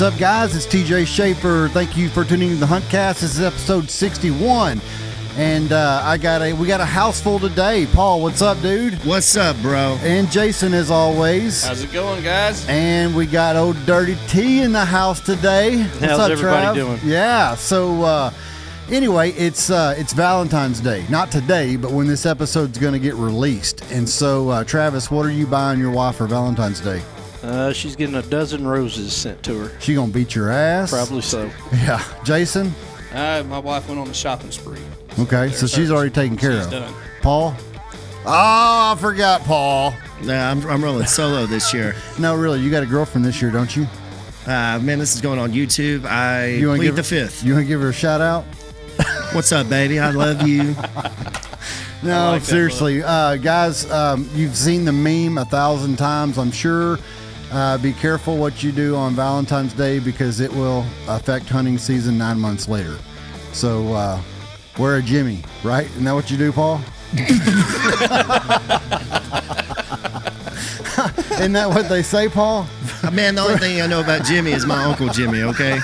up, guys? It's TJ Schaefer. Thank you for tuning in to the Huntcast. This is episode 61. And we got a house full today. Paul, what's up, dude? What's up, bro? And Jason, as always. How's it going, guys? And we got old Dirty T in the house today. How's up, everybody Trav? doing? Yeah. So anyway, it's Valentine's Day. Not today, but when this episode's going to get released. And so, Travis, what are you buying your wife for Valentine's Day? She's getting a dozen roses sent to her. She gonna beat your ass? Probably so. Yeah. Jason? My wife went on a shopping spree. Okay, so she's already taken care of. Done. Paul? Oh, I forgot Paul. Nah, I'm rolling solo this year. No, really, you got a girlfriend this year, don't you? Man, this is going on YouTube. I plead the fifth. You want to give her a shout out? What's up, baby? I love you. No, like seriously. Guys, you've seen the meme 1,000 times, I'm sure. Be careful what you do on Valentine's Day because it will affect hunting season 9 months later. So, wear a Jimmy, right? Isn't that what you do, Paul? Isn't that what they say, Paul? Man, the only thing I know about Jimmy is my Uncle Jimmy, okay?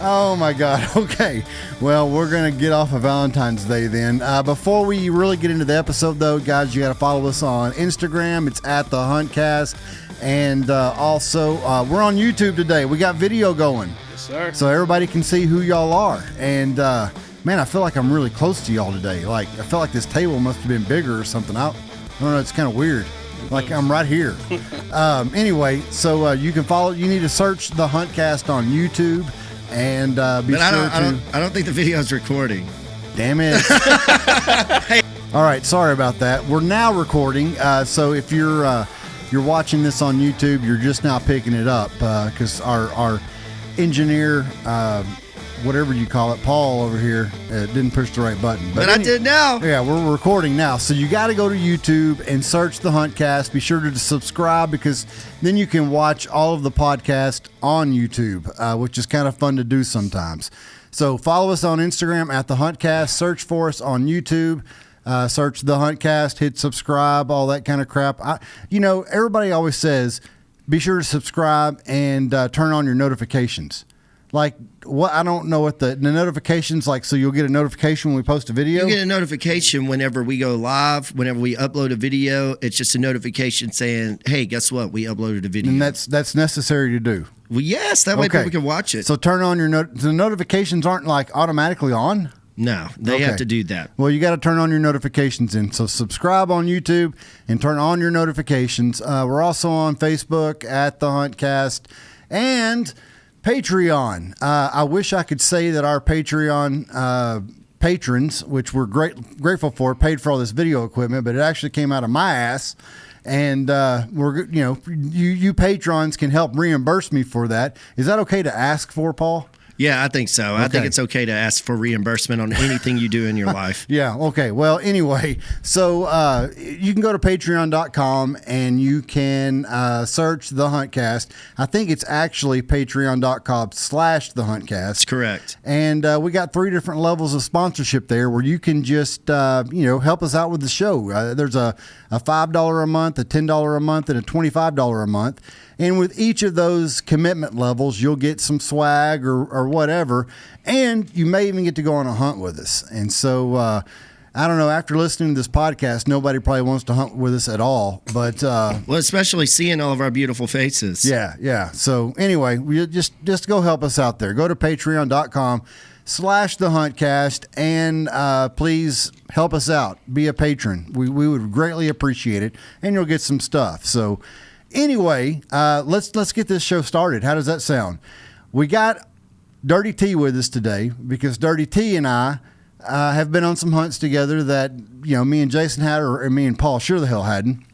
Oh, my God. Okay. Well, we're going to get off of Valentine's Day then. Before we really get into the episode, though, guys, you got to follow us on Instagram. It's at the Huntcast. And also, we're on YouTube today. We got video going. Yes, sir. So everybody can see who y'all are. And, man, I feel like I'm really close to y'all today. Like, I feel like this table must have been bigger or something. I don't know. It's kind of weird. Like, I'm right here. Anyway, so you can follow. You need to search the Huntcast on YouTube. And be But sure I don't think the video's recording. Damn it. Hey. All right, sorry about that. We're now recording. So if you're watching this on YouTube, you're just now picking it up because our engineer, whatever you call it, Paul over here, didn't push the right button. But I did now. Yeah, we're recording now. So you got to go to YouTube and search the Huntcast. Be sure to subscribe because then you can watch all of the podcast on YouTube, which is kind of fun to do sometimes. So follow us on Instagram at the Huntcast. Search for us on YouTube. Search the Huntcast, hit subscribe, all that kind of crap. Everybody always says, be sure to subscribe and turn on your notifications. Like, what? I don't know what the notifications like. So you'll get a notification when we post a video. You get a notification whenever we go live, whenever we upload a video. It's just a notification saying, "Hey, guess what? We uploaded a video." And that's necessary to do. Well, yes, that way people can watch it. So turn on the notifications aren't like automatically on. No, they have to do that. Well, you got to turn on your notifications in. So subscribe on YouTube and turn on your notifications. We're also on Facebook at the Huntcast and Patreon. I wish I could say that our Patreon patrons, which we're grateful for, paid for all this video equipment, but it actually came out of my ass. And you patrons can help reimburse me for that. Is that okay to ask for, Paul? Yeah, I think so. Okay. I think it's okay to ask for reimbursement on anything you do in your life. Yeah, okay. Well, anyway, so you can go to patreon.com and you can search The Huntcast. I think it's actually patreon.com/The Huntcast. That's correct. And we got 3 different levels of sponsorship there where you can just, help us out with the show. There's a $5 a month, a $10 a month, and a $25 a month. And with each of those commitment levels, you'll get some swag or whatever. And you may even get to go on a hunt with us. And so, I don't know, after listening to this podcast, nobody probably wants to hunt with us at all. But well, especially seeing all of our beautiful faces. Yeah. So anyway, we just go help us out there. Go to patreon.com/The Huntcast and please help us out. Be a patron. We would greatly appreciate it. And you'll get some stuff. So anyway, let's get this show started. How does that sound? We got Dirty T with us today because Dirty T and I have been on some hunts together that me and Jason had, or me and Paul sure the hell hadn't,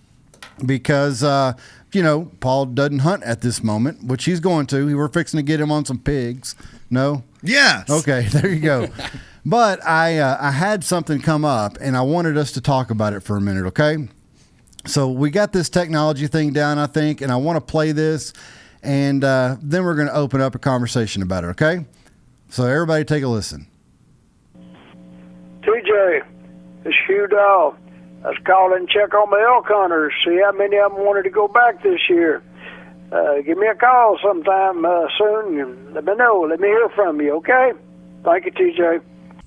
because Paul doesn't hunt at this moment, which he's going to. We're fixing to get him on some pigs. No? Yes. Okay, there you go. But I had something come up and I wanted us to talk about it for a minute. Okay. So we got this technology thing down, I think, and I want to play this, and then we're going to open up a conversation about it, okay? So everybody take a listen. TJ, it's Hugh Dawg. I was calling to check on my elk hunters, see how many of them wanted to go back this year. Give me a call sometime soon and let me know. Let me hear from you, okay? Thank you, TJ.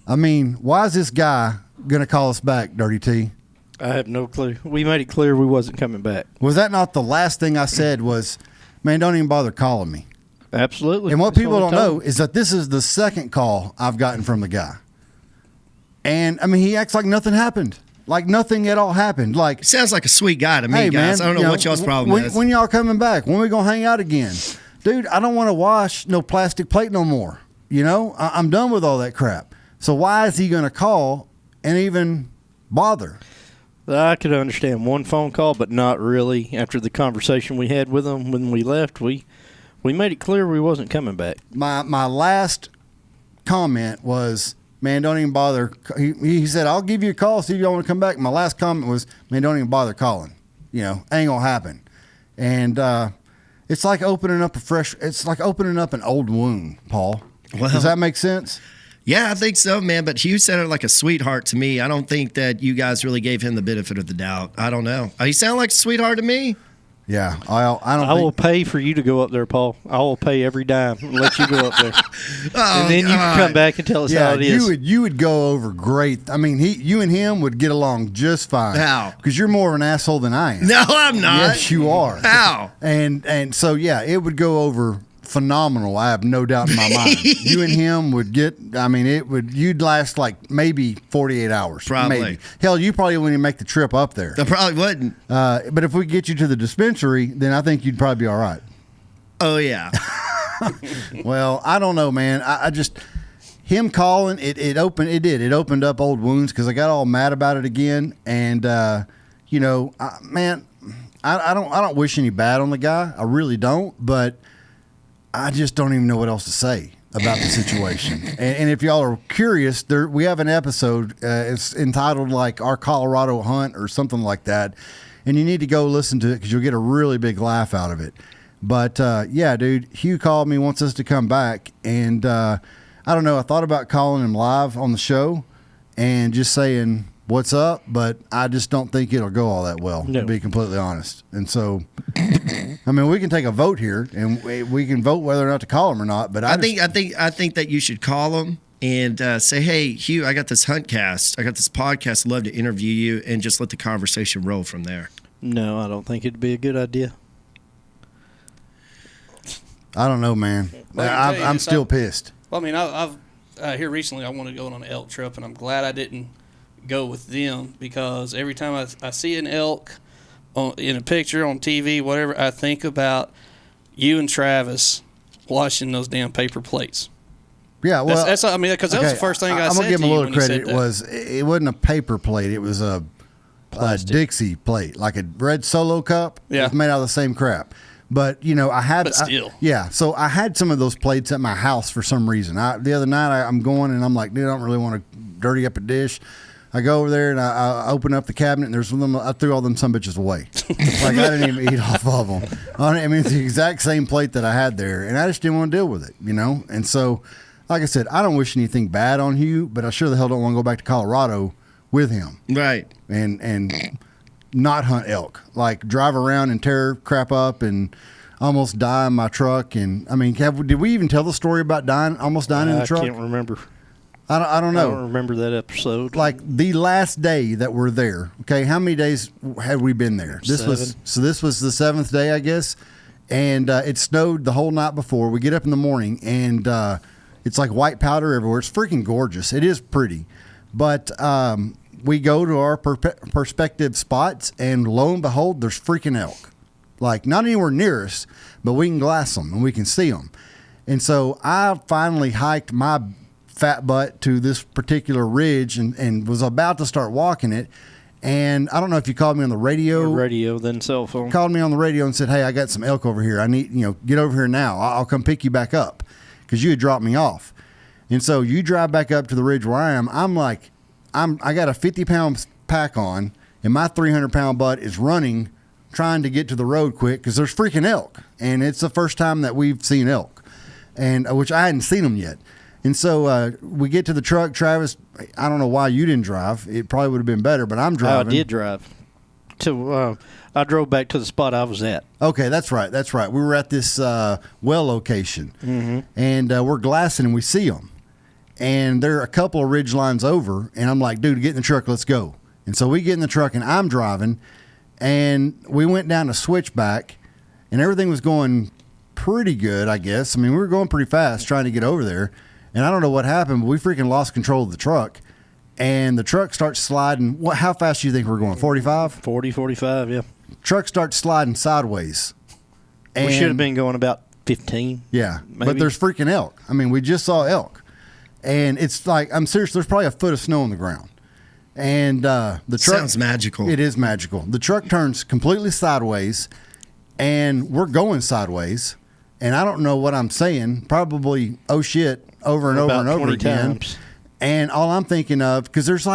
I mean, why is this guy going to call us back, Dirty T? I have no clue. We made it clear we wasn't coming back. Was that not the last thing I said was, man, don't even bother calling me? Absolutely. And what That's people don't I told know him. is that this is the second call I've gotten from the guy. And, I mean, he acts like nothing happened. Like nothing at all happened. Like, Sounds like a sweet guy to me, hey, guys. man, I don't know what y'all's problem is. When y'all coming back? When we going to hang out again? Dude, I don't want to wash no plastic plate no more. You know, I'm done with all that crap. So why is he going to call and even bother? I could understand one phone call, but not really. After the conversation we had with him when we left, we made it clear we wasn't coming back. My last comment was, man, don't even bother. He said, I'll give you a call, see if y'all want to come back. My last comment was, man, don't even bother calling. You know, ain't going to happen. And it's like opening up it's like opening up an old wound, Paul. Well, does that make sense? Yeah, I think so, man. But Hugh sounded like a sweetheart to me. I don't think that you guys really gave him the benefit of the doubt. I don't know. He sounded like a sweetheart to me. Yeah, I will pay for you to go up there, Paul. I will pay every dime and let you go up there. Oh, And then you can come back and tell us how it is. You would go over great. I mean, you and him would get along just fine. How? Because you're more of an asshole than I am. No, I'm not. Yes, you are. How? And so yeah, it would go over phenomenal. I have no doubt in my mind. You and him would get. I mean, you'd last like maybe 48 hours. Probably. Maybe. Hell, you probably wouldn't even make the trip up there. I probably wouldn't. But if we get you to the dispensary, then I think you'd probably be all right. Oh, yeah. Well, I don't know, man. I just him calling it opened up old wounds because I got all mad about it again. And you know, man, I don't wish any bad on the guy. I really don't. But I just don't even know what else to say about the situation. And if y'all are curious, we have an episode. It's entitled like Our Colorado Hunt or something like that. And you need to go listen to it because you'll get a really big laugh out of it. But yeah, dude, Hugh called me, wants us to come back. And I don't know. I thought about calling him live on the show and just saying, what's up? But I just don't think it'll go all that well, No. to be completely honest. And so, I mean, we can take a vote here and we can vote whether or not to call him or not. But I think that you should call him and say, hey, Hugh, I got this Huntcast. I got this podcast. I'd love to interview you, and just let the conversation roll from there. No, I don't think it'd be a good idea. I don't know, man. Well, I can tell you I'm this, still pissed. Well, I mean, I've here recently I wanted to go on an elk trip, and I'm glad I didn't go with them because every time I see an elk in a picture on TV, whatever, I think about you and Travis washing those damn paper plates. Yeah, well, That's I mean, because that was the first thing I said I'm gonna give to him a you little when he said credit. that. It wasn't a paper plate. It was a Dixie plate, like a red Solo cup. Yeah. It was made out of the same crap. But you know, I had. But still. So I had some of those plates at my house for some reason. The other night I'm going and I'm like, dude, I don't really want to dirty up a dish. I go over there and I open up the cabinet and there's them. I threw all them some bitches away. Like I didn't even eat off of them. I mean, it's the exact same plate that I had there, and I just didn't want to deal with it, you know. And so, like I said, I don't wish anything bad on Hugh, but I sure the hell don't want to go back to Colorado with him Right. and not hunt elk. Like drive around and tear crap up and almost die in my truck. And I mean, did we even tell the story about almost dying in the truck? I can't remember. I don't I know. don't remember that episode. Like the last day that we're there. Okay, how many days had we been there? This was the seventh day, I guess. And it snowed the whole night before. We get up in the morning and it's like white powder everywhere. It's freaking gorgeous. It is pretty, but we go to our perspective spots, and lo and behold, there's freaking elk. Like not anywhere near us, but we can glass them and we can see them. And so I finally hiked my fat butt to this particular ridge and was about to start walking it. And I don't know if you called me on the radio. Radio, then cell phone. Called me on the radio and said, hey, I got some elk over here. I need, get over here now. I'll come pick you back up because you had dropped me off. And so you drive back up to the ridge where I am. I got a 50-pound pack on, and my 300-pound butt is running, trying to get to the road quick because there's freaking elk. And it's the first time that we've seen elk, and which I hadn't seen them yet. And so we get to the truck. Travis, I don't know why you didn't drive. It probably would have been better, but I'm driving. I did drive. I drove back to the spot I was at. Okay, that's right. That's right. We were at this well location, and we're glassing, and we see them. And they're a couple of ridge lines over, and I'm like, dude, get in the truck, let's go. And so we get in the truck, and I'm driving, and we went down a switchback, and everything was going pretty good, I guess. I mean, we were going pretty fast trying to get over there, and I don't know what happened, but we freaking lost control of the truck, and the truck starts sliding. How fast do you think we're going, 45? 40, 45, yeah. Truck starts sliding sideways. We should have been going about 15. Yeah, maybe. But there's freaking elk. I mean, we just saw elk. And it's like, I'm serious, there's probably a foot of snow on the ground. And the truck... Sounds magical. It is magical. The truck turns completely sideways, and we're going sideways. And I don't know what I'm saying. Probably, oh shit, over and over About and over 20 again. times. And all I'm thinking of, because there's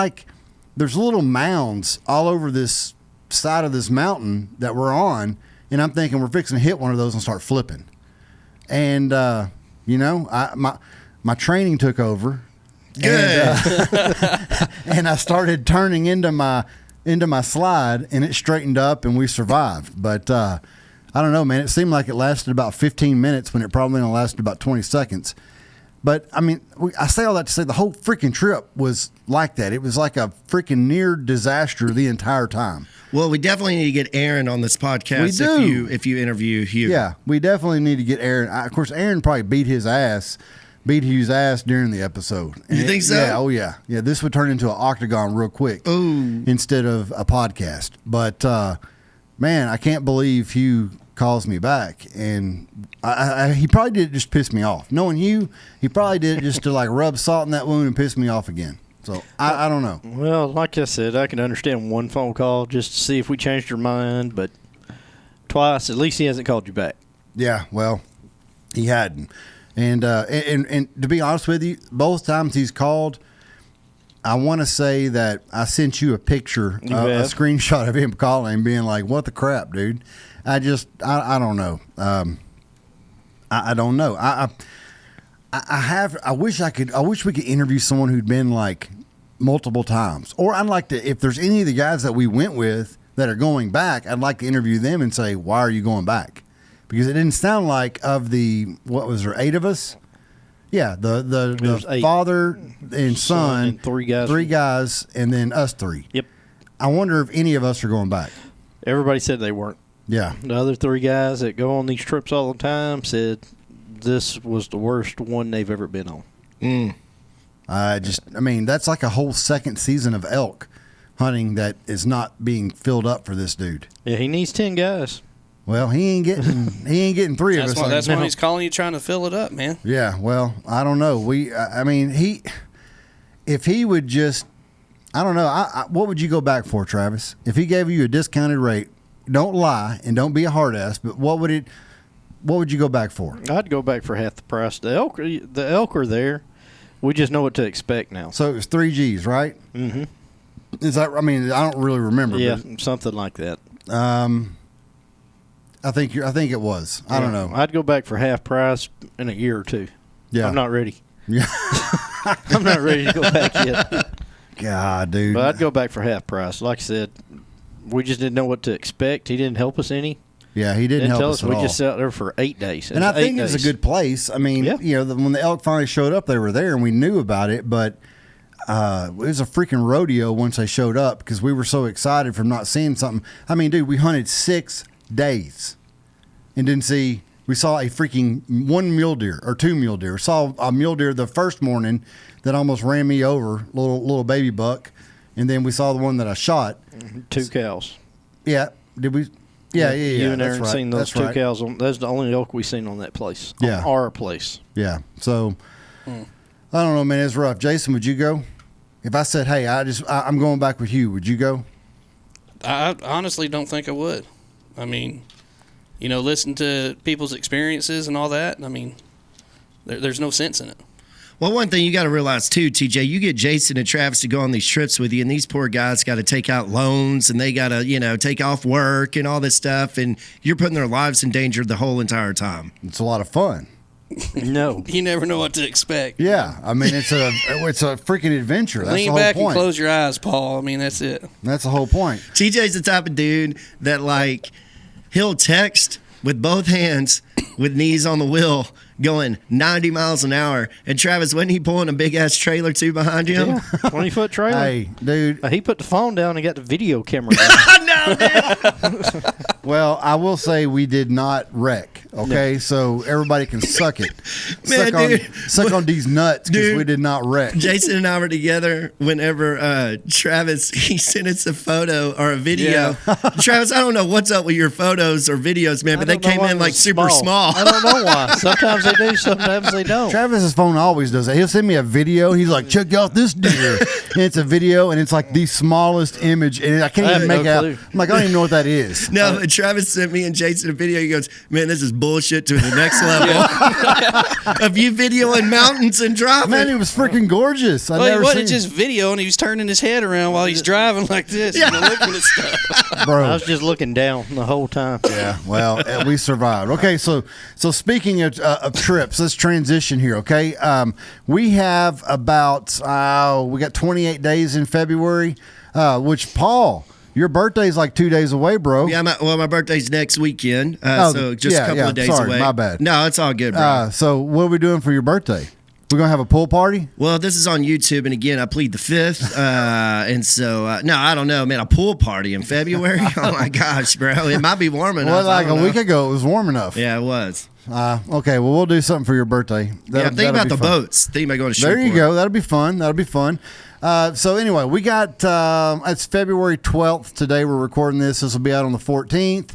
little mounds all over this side of this mountain that we're on, and I'm thinking we're fixing to hit one of those and start flipping. And my training took over. Good. And I started turning into my slide, and it straightened up, and we survived. But I don't know, man. It seemed like it lasted about 15 minutes when it probably only lasted about 20 seconds. But, I mean, I say all that to say the whole freaking trip was like that. It was like a freaking near disaster the entire time. Well, we definitely need to get Aaron on this podcast. We do. if you interview Hugh. Yeah, we definitely need to get Aaron. Of course, Aaron probably beat Hugh's ass during the episode. And You think so? Yeah, oh yeah. Yeah, this would turn into an octagon real quick instead of a podcast. But, man, I can't believe Hugh calls me back, and he probably did it just to piss me off. Knowing Hugh, he probably did it just to like rub salt in that wound and piss me off again. So I don't know. Well, like I said, I can understand one phone call just to see if we changed your mind, but twice, at least he hasn't called you back. Yeah, well, he hadn't. And to be honest with you, both times he's called, I want to say that I sent you a picture, a screenshot of him calling, being like, "What the crap, dude?" I don't know. I don't know. I wish we could interview someone who'd been like multiple times. Or I'd like to, if there's any of the guys that we went with that are going back, I'd like to interview them and say, why are you going back? Because it didn't sound like of the, what was there, 8 of us? Yeah, the father and son, and 3 guys. 3 guys, and then us 3. Yep. I wonder if any of us are going back. Everybody said they weren't. Yeah. The other 3 guys that go on these trips all the time said this was the worst one they've ever been on. I mean, that's like a whole second season of elk hunting that is not being filled up for this dude. Yeah, he needs 10 guys. Well, he ain't getting 3 of us. That's why he's calling you, trying to fill it up, man. Yeah. Well, I don't know. If he would just, I don't know. What would you go back for, Travis? If he gave you a discounted rate, don't lie and don't be a hard ass. But what would you go back for? I'd go back for half the price. The elk are there. We just know what to expect now. So it was 3 G's, right? Mm-hmm. Is that? I mean, I don't really remember. Yeah, something like that. I think it was. I don't know. I'd go back for half price in a year or 2. Yeah. I'm not ready. Yeah. I'm not ready to go back yet. God, dude. But I'd go back for half price. Like I said, we just didn't know what to expect. He didn't help us any. Yeah, he didn't help tell us us. at all. We just sat there for 8 days. And I think it was a good place. I mean, when the elk finally showed up, they were there, and we knew about it. But it was a freaking rodeo once they showed up because we were so excited from not seeing something. I mean, dude, we hunted 6 days and didn't see. We saw a freaking 1 mule deer or 2 mule deer. Saw a mule deer the first morning that almost ran me over, little baby buck, and then we saw the one that I shot. 2 cows. Yeah, did we? Yeah. You and Aaron that's right. seen those that's 2 cows. That's the only elk we seen on that place. Yeah. On our place. Yeah. So I don't know, man. It's rough. Jason, would you go? If I said, "Hey, I'm going back with you," would you go? I honestly don't think I would. I mean, listen to people's experiences and all that. I mean, there's no sense in it. Well, one thing you got to realize too, TJ, you get Jason and Travis to go on these trips with you, and these poor guys got to take out loans and they got to, take off work and all this stuff, and you're putting their lives in danger the whole entire time. It's a lot of fun. No. You never know what to expect. Yeah, I mean it's a freaking adventure. That's the Lean whole back point. and close your eyes, Paul. I mean, that's it. That's the whole point. TJ's the type of dude that like he'll text with both hands with knees on the wheel going 90 miles an hour. And Travis, wasn't he pulling a big ass trailer too behind him? Yeah, 20-foot trailer. Hey, dude. He put the phone down and got the video camera down. No, man. Well, I will say we did not wreck. Okay, so everybody can suck it. Man, suck on these nuts because Dude. we did not wreck. Jason and I were together whenever Travis, he sent us a photo or a video. Travis, I don't know what's up with your photos or videos, man, but they came in like super small. I don't know why. Sometimes they do, sometimes they don't. Travis's phone always does that. He'll send me a video. He's like, check out this deer. And it's a video, and it's like the smallest image, and I can't I even have make no out. clue. I'm like, I don't even know what that is. No, but Travis sent me and Jason a video. He goes, man, this is bullshit to the next level of you videoing mountains and driving. Man, it was freaking gorgeous. I Well, he never wasn't seen just video, and he was turning his head around while he's driving like this, and looking at stuff. bro. I was just looking down the whole time. Yeah, well, we survived. Okay, so speaking of trips, let's transition here. Okay, we have about we got 28 days in February, which Paul, your birthday's like 2 days away, bro. Yeah, my birthday's next weekend, so just a couple of days sorry, away. my bad. No, it's all good, bro. So what are we doing for your birthday? We're gonna have a pool party. Well, this is on YouTube, and again, I plead the fifth, and so no, I don't know, man. A pool party in February? Oh my gosh, bro! It might be warm enough. Well, like I don't a know. week ago, it was warm enough. Yeah, it was. Okay, well, we'll do something for your birthday. Yeah, think about the fun. boats. Think about going to There you Shreveport. go. That'll be fun. That'll be fun. So anyway, we got it's February 12th today. We're recording this. This will be out on the 14th.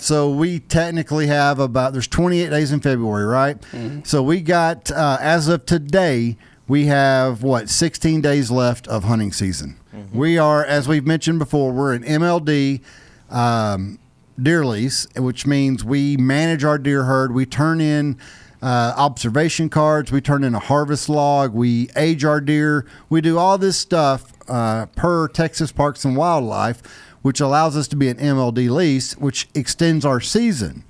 So we technically have there's 28 days in February, right? Mm-hmm. So we got as of today, we have 16 days left of hunting season. Mm-hmm. We are, as we've mentioned before, we're an MLD deer lease, which means we manage our deer herd. We turn in observation cards. We turn in a harvest log. We age our deer. We do all this stuff per Texas Parks and Wildlife, which allows us to be an MLD lease, which extends our season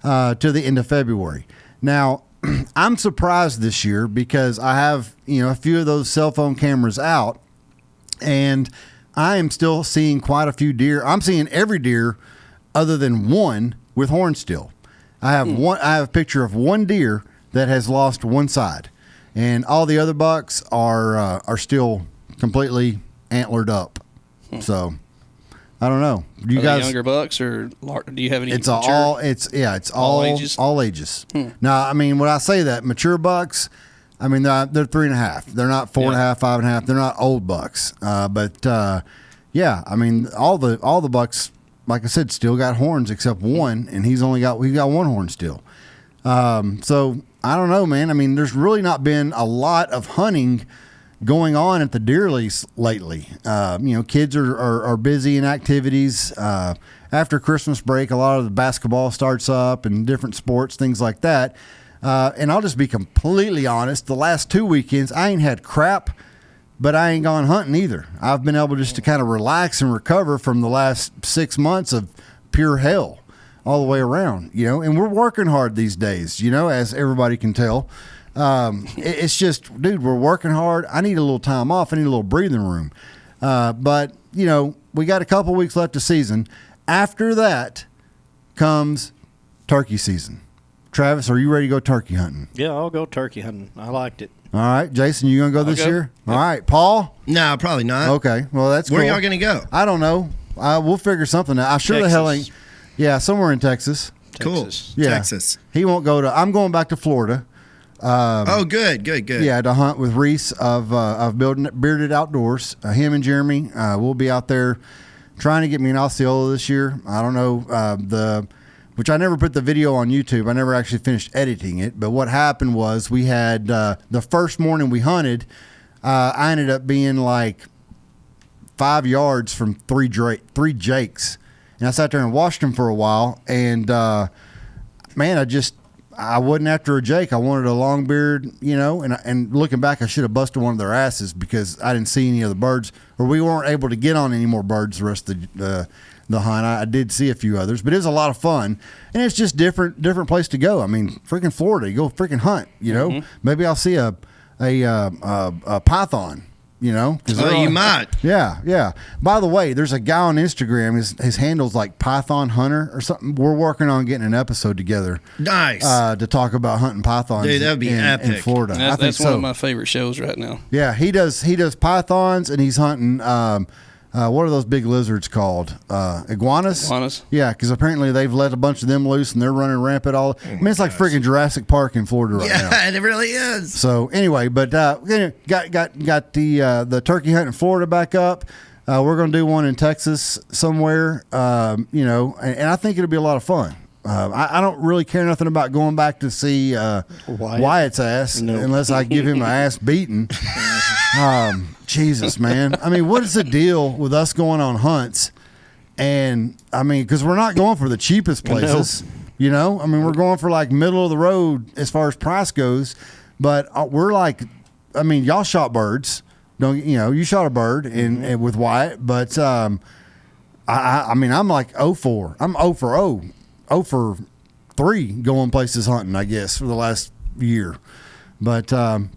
to the end of February. Now, I'm surprised this year because I have a few of those cell phone cameras out, and I am still seeing quite a few deer. I'm seeing every deer other than one with horn still. I have I have a picture of one deer that has lost one side, and all the other bucks are still completely antlered up. So I don't know. You Are guys they younger bucks, or do you have any? It's mature? all ages? All ages. Now, I mean, when I say that, mature bucks, I mean they're 3.5. They're not 4.5, 5.5. They're not old bucks. Yeah, I mean all the bucks, like I said, still got horns except one, and he's got one horn still. So I don't know, man. I mean, there's really not been a lot of hunting going on at the deer lease lately. Kids are busy in activities. After Christmas break, a lot of the basketball starts up and different sports, things like that. And I'll just be completely honest. The last 2 weekends, I ain't had crap, but I ain't gone hunting either. I've been able just to kind of relax and recover from the last 6 months of pure hell all the way around, and we're working hard these days, as everybody can tell. It's just, dude, we're working hard. I need a little time off. I need a little breathing room. But we got a couple weeks left of season. After that comes turkey season. Travis, are you ready to go turkey hunting? Yeah, I'll go turkey hunting. I liked it. All right, Jason, you gonna go this go. year? All right, Paul. No, probably not. Okay, well that's Where cool. y'all gonna go? I don't know. We'll figure something out. I sure the hell ain't. Texas. Yeah, somewhere in Texas. Cool. Texas. Yeah. Texas. He won't go to. I'm going back to Florida. Oh, good. Yeah, to hunt with Reese of Bearded Outdoors. Him and Jeremy will be out there trying to get me an Osceola this year. I don't know which I never put the video on YouTube. I never actually finished editing it. But what happened was we had the first morning we hunted. I ended up being like 5 yards from three jakes, and I sat there and watched them for a while. And man, I wasn't after a jake. I wanted a long beard, and looking back, I should have busted one of their asses because I didn't see any of the birds, or we weren't able to get on any more birds the rest of the hunt. I did see a few others, but it was a lot of fun, and it's just different place to go. I mean, freaking Florida, you go freaking hunt. You know, maybe I'll see a python. You know, You might. Yeah. By the way, there's a guy on Instagram. His handle's like Python Hunter or something. We're working on getting an episode together. Nice. To talk about hunting pythons. Dude, that would be in epic. Florida. I think That's one so. of my favorite shows right now. Yeah, he does pythons, and he's hunting. What are those big lizards called? Iguanas. Iguanas. Yeah, because apparently they've let a bunch of them loose, and they're running rampant all. I mean, it's like freaking Jurassic Park in Florida right now. Yeah, it really is. So anyway, but got the turkey hunt in Florida back up. We're going to do one in Texas somewhere. You know, and I think it'll be a lot of fun. I don't really care nothing about going back to see Wyatt's ass unless I give him an ass beating. Jesus, man. I mean, what is the deal with us going on hunts? And I mean, because we're not going for the cheapest places. You know, I mean, we're going for like middle of the road as far as price goes. But we're like, I mean, y'all shot birds. You shot a bird and with Wyatt. But I mean, I'm like 0-4. I'm 0 for 0. 0 for 3 going places hunting, I guess, for the last year. But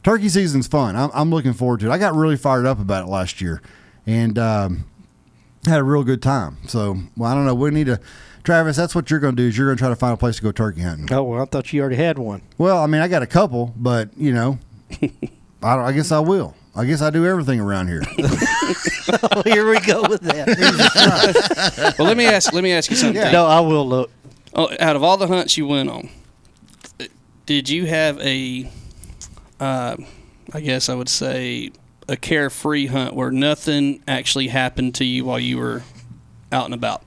turkey season's fun. I'm looking forward to it. I got really fired up about it last year and had a real good time. So, well, I don't know. We need to, Travis, that's what you're going to do is you're going to try to find a place to go turkey hunting. Oh, well, I thought you already had one. Well, I mean, I got a couple, but, you know, I guess I will. I guess I do everything around here. Oh, here we go with that. Well, let me ask you something. Yeah. No, I will look. Oh, out of all the hunts you went on, did you have I guess I would say a carefree hunt where nothing actually happened to you while you were out and about?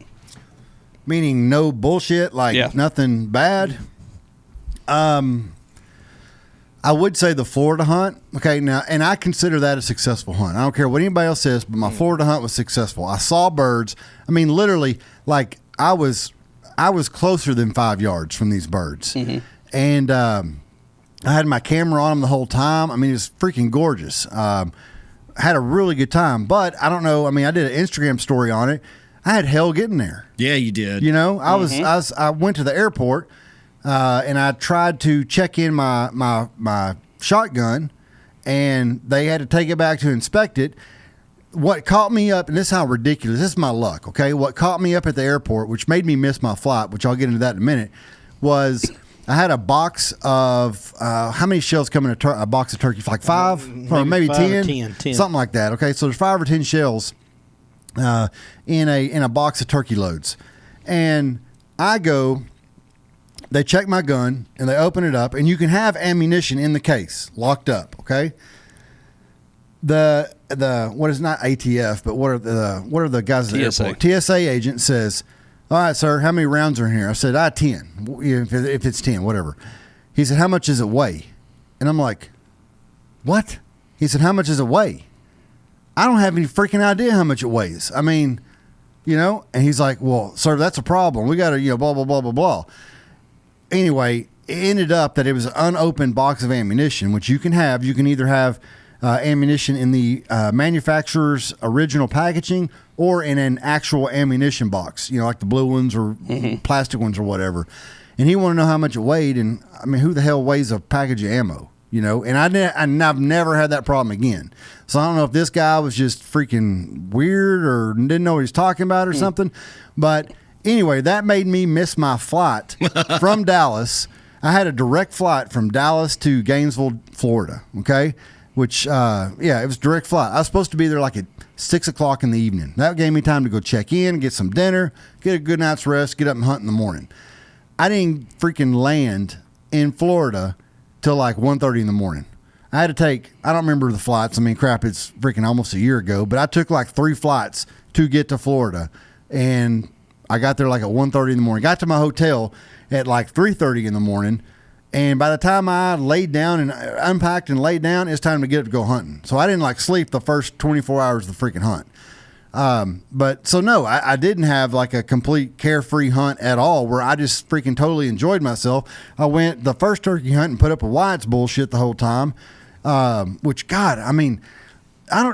Meaning no bullshit, like nothing bad. I would say the Florida hunt. Okay, now, and I consider that a successful hunt. I don't care what anybody else says, but my Florida hunt was successful. I saw birds. I mean, literally, like I was closer than 5 yards from these birds, and I had my camera on them the whole time. I mean, it was freaking gorgeous. Had a really good time, but I don't know. I mean, I did an Instagram story on it. I had hell getting there. Yeah, you did. You know, I went to the airport and I tried to check in my shotgun, and they had to take it back to inspect it. What caught me up, and this is how ridiculous, this is my luck, okay? What caught me up at the airport, which made me miss my flight, which I'll get into that in a minute, was I had a box of, how many shells come in a box of turkey? Like 5? Or maybe 10? 10. Something like that, okay? So there's 5 or 10 shells in a box of turkey loads. And I go, they check my gun, and they open it up, and you can have ammunition in the case, locked up, okay? The what is not ATF, but what are the guys at the airport? TSA agent says, "All right, sir, how many rounds are in here?" I said, 10. If it's 10, whatever. He said, "How much does it weigh?" And I'm like, "What?" He said, "How much does it weigh?" I don't have any freaking idea how much it weighs. I mean, you know. And he's like, "Well, sir, that's a problem. We got to, blah blah blah blah blah." Anyway, it ended up that it was an unopened box of ammunition, which you can have. You can either have ammunition in the manufacturer's original packaging or in an actual ammunition box, like the blue ones or plastic ones or whatever. And he wanted to know how much it weighed. And I mean, who the hell weighs a package of ammo, And I've never had that problem again. So I don't know if this guy was just freaking weird or didn't know what he was talking about or something. But anyway, that made me miss my flight from Dallas. I had a direct flight from Dallas to Gainesville, Florida. Okay. Which, it was a direct flight. I was supposed to be there like at 6 o'clock in the evening. That gave me time to go check in, get some dinner, get a good night's rest, get up and hunt in the morning. I didn't freaking land in Florida till like 1:30 in the morning. I had to take, I don't remember the flights. I mean, crap, it's freaking almost a year ago, but I took like 3 flights to get to Florida. And I got there like at 1:30 in the morning. Got to my hotel at like 3:30 in the morning. And by the time I laid down and unpacked and laid down, it's time to get up to go hunting. So I didn't like sleep the first 24 hours of the freaking hunt. But so no, I didn't have like a complete carefree hunt at all where I just freaking totally enjoyed myself. I went the first turkey hunt and put up with Wyatt's bullshit the whole time. Which, God, I mean,